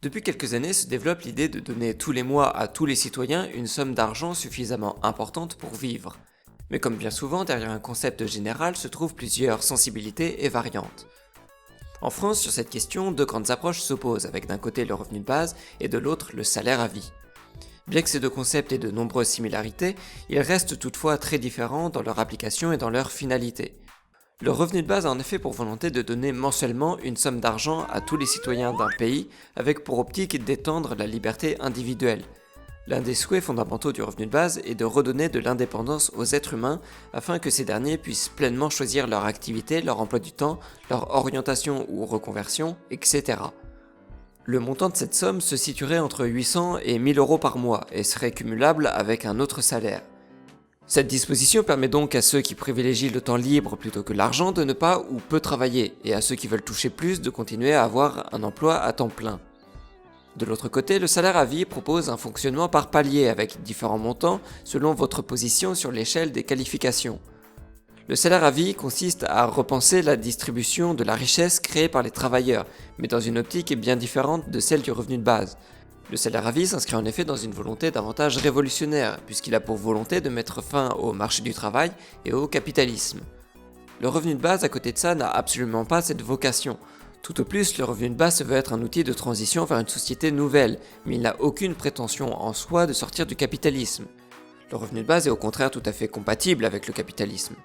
Depuis quelques années se développe l'idée de donner tous les mois à tous les citoyens une somme d'argent suffisamment importante pour vivre. Mais comme bien souvent, derrière un concept général se trouvent plusieurs sensibilités et variantes. En France, sur cette question, deux grandes approches s'opposent, avec d'un côté le revenu de base et de l'autre le salaire à vie. Bien que ces deux concepts aient de nombreuses similarités, ils restent toutefois très différents dans leur application et dans leur finalité. Le revenu de base a en effet pour volonté de donner mensuellement une somme d'argent à tous les citoyens d'un pays, avec pour optique d'étendre la liberté individuelle. L'un des souhaits fondamentaux du revenu de base est de redonner de l'indépendance aux êtres humains afin que ces derniers puissent pleinement choisir leur activité, leur emploi du temps, leur orientation ou reconversion, etc. Le montant de cette somme se situerait entre 800 et 1000 euros par mois et serait cumulable avec un autre salaire. Cette disposition permet donc à ceux qui privilégient le temps libre plutôt que l'argent de ne pas ou peu travailler, et à ceux qui veulent toucher plus de continuer à avoir un emploi à temps plein. De l'autre côté, le salaire à vie propose un fonctionnement par palier avec différents montants selon votre position sur l'échelle des qualifications. Le salaire à vie consiste à repenser la distribution de la richesse créée par les travailleurs, mais dans une optique bien différente de celle du revenu de base. Le salaire à vie s'inscrit en effet dans une volonté davantage révolutionnaire, puisqu'il a pour volonté de mettre fin au marché du travail et au capitalisme. Le revenu de base à côté de ça n'a absolument pas cette vocation. Tout au plus, le revenu de base se veut être un outil de transition vers une société nouvelle, mais il n'a aucune prétention en soi de sortir du capitalisme. Le revenu de base est au contraire tout à fait compatible avec le capitalisme.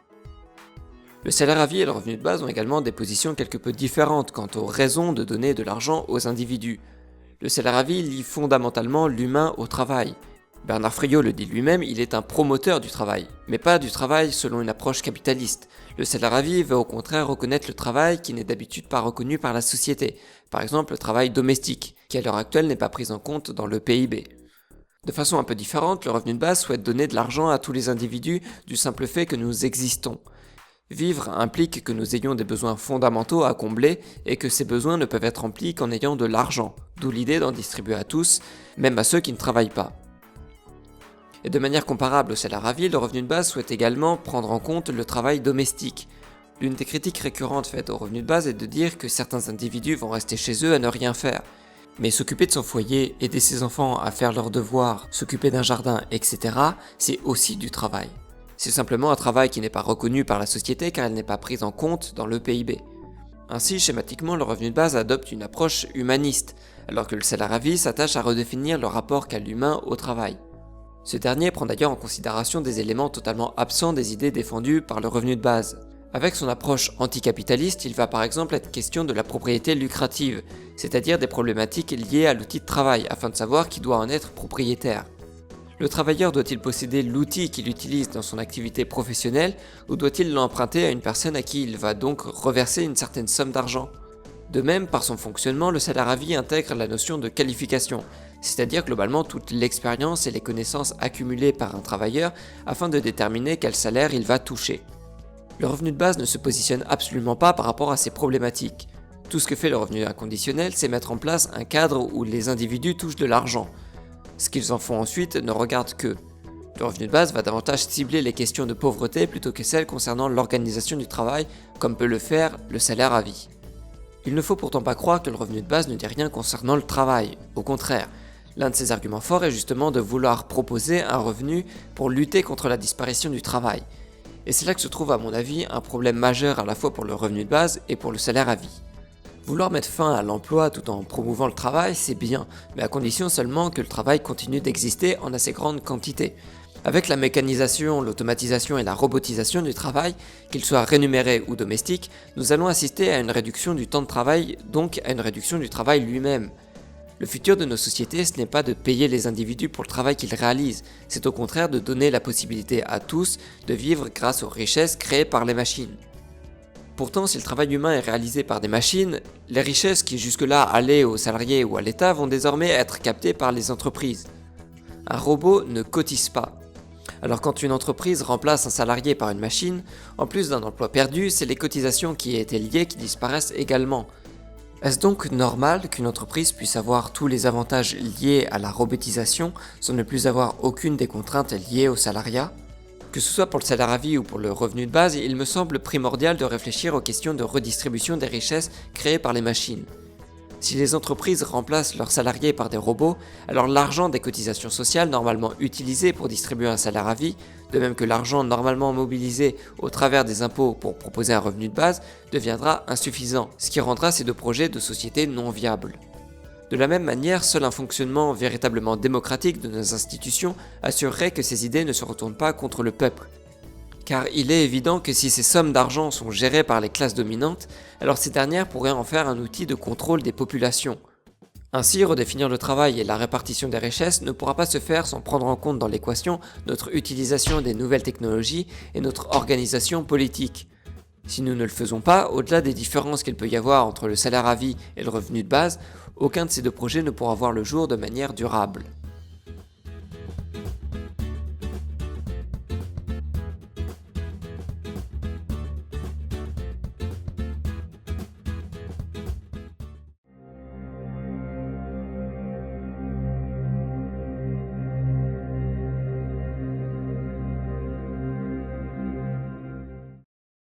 Le salaire à vie et le revenu de base ont également des positions quelque peu différentes quant aux raisons de donner de l'argent aux individus. Le salaire à vie lie fondamentalement l'humain au travail. Bernard Friot le dit lui-même, il est un promoteur du travail, mais pas du travail selon une approche capitaliste. Le salaire à vie veut au contraire reconnaître le travail qui n'est d'habitude pas reconnu par la société, par exemple le travail domestique, qui à l'heure actuelle n'est pas pris en compte dans le PIB. De façon un peu différente, le revenu de base souhaite donner de l'argent à tous les individus du simple fait que nous existons. Vivre implique que nous ayons des besoins fondamentaux à combler et que ces besoins ne peuvent être remplis qu'en ayant de l'argent, d'où l'idée d'en distribuer à tous, même à ceux qui ne travaillent pas. Et de manière comparable au salaire à vie, le revenu de base souhaite également prendre en compte le travail domestique. L'une des critiques récurrentes faites au revenu de base est de dire que certains individus vont rester chez eux à ne rien faire. Mais s'occuper de son foyer, aider ses enfants à faire leurs devoirs, s'occuper d'un jardin, etc., c'est aussi du travail. C'est simplement un travail qui n'est pas reconnu par la société car elle n'est pas prise en compte dans le PIB. Ainsi, schématiquement, le revenu de base adopte une approche humaniste, alors que le salaire à vie s'attache à redéfinir le rapport qu'a l'humain au travail. Ce dernier prend d'ailleurs en considération des éléments totalement absents des idées défendues par le revenu de base. Avec son approche anticapitaliste, il va par exemple être question de la propriété lucrative, c'est-à-dire des problématiques liées à l'outil de travail, afin de savoir qui doit en être propriétaire. Le travailleur doit-il posséder l'outil qu'il utilise dans son activité professionnelle ou doit-il l'emprunter à une personne à qui il va donc reverser une certaine somme d'argent? De même, par son fonctionnement, le salaire à vie intègre la notion de qualification, c'est-à-dire globalement toute l'expérience et les connaissances accumulées par un travailleur afin de déterminer quel salaire il va toucher. Le revenu de base ne se positionne absolument pas par rapport à ces problématiques. Tout ce que fait le revenu inconditionnel, c'est mettre en place un cadre où les individus touchent de l'argent. Ce qu'ils en font ensuite ne regarde qu'eux. Le revenu de base va davantage cibler les questions de pauvreté plutôt que celles concernant l'organisation du travail, comme peut le faire le salaire à vie. Il ne faut pourtant pas croire que le revenu de base ne dit rien concernant le travail. Au contraire, l'un de ses arguments forts est justement de vouloir proposer un revenu pour lutter contre la disparition du travail. Et c'est là que se trouve à mon avis un problème majeur à la fois pour le revenu de base et pour le salaire à vie. Vouloir mettre fin à l'emploi tout en promouvant le travail, c'est bien, mais à condition seulement que le travail continue d'exister en assez grande quantité. Avec la mécanisation, l'automatisation et la robotisation du travail, qu'il soit rémunéré ou domestique, nous allons assister à une réduction du temps de travail, donc à une réduction du travail lui-même. Le futur de nos sociétés, ce n'est pas de payer les individus pour le travail qu'ils réalisent, c'est au contraire de donner la possibilité à tous de vivre grâce aux richesses créées par les machines. Pourtant, si le travail humain est réalisé par des machines, les richesses qui jusque-là allaient aux salariés ou à l'État vont désormais être captées par les entreprises. Un robot ne cotise pas. Alors quand une entreprise remplace un salarié par une machine, en plus d'un emploi perdu, c'est les cotisations qui y étaient liées qui disparaissent également. Est-ce donc normal qu'une entreprise puisse avoir tous les avantages liés à la robotisation sans ne plus avoir aucune des contraintes liées au salariat ? Que ce soit pour le salaire à vie ou pour le revenu de base, il me semble primordial de réfléchir aux questions de redistribution des richesses créées par les machines. Si les entreprises remplacent leurs salariés par des robots, alors l'argent des cotisations sociales normalement utilisé pour distribuer un salaire à vie, de même que l'argent normalement mobilisé au travers des impôts pour proposer un revenu de base, deviendra insuffisant, ce qui rendra ces deux projets de société non viables. De la même manière, seul un fonctionnement véritablement démocratique de nos institutions assurerait que ces idées ne se retournent pas contre le peuple. Car il est évident que si ces sommes d'argent sont gérées par les classes dominantes, alors ces dernières pourraient en faire un outil de contrôle des populations. Ainsi, redéfinir le travail et la répartition des richesses ne pourra pas se faire sans prendre en compte dans l'équation notre utilisation des nouvelles technologies et notre organisation politique. Si nous ne le faisons pas, au-delà des différences qu'il peut y avoir entre le salaire à vie et le revenu de base, aucun de ces deux projets ne pourra voir le jour de manière durable.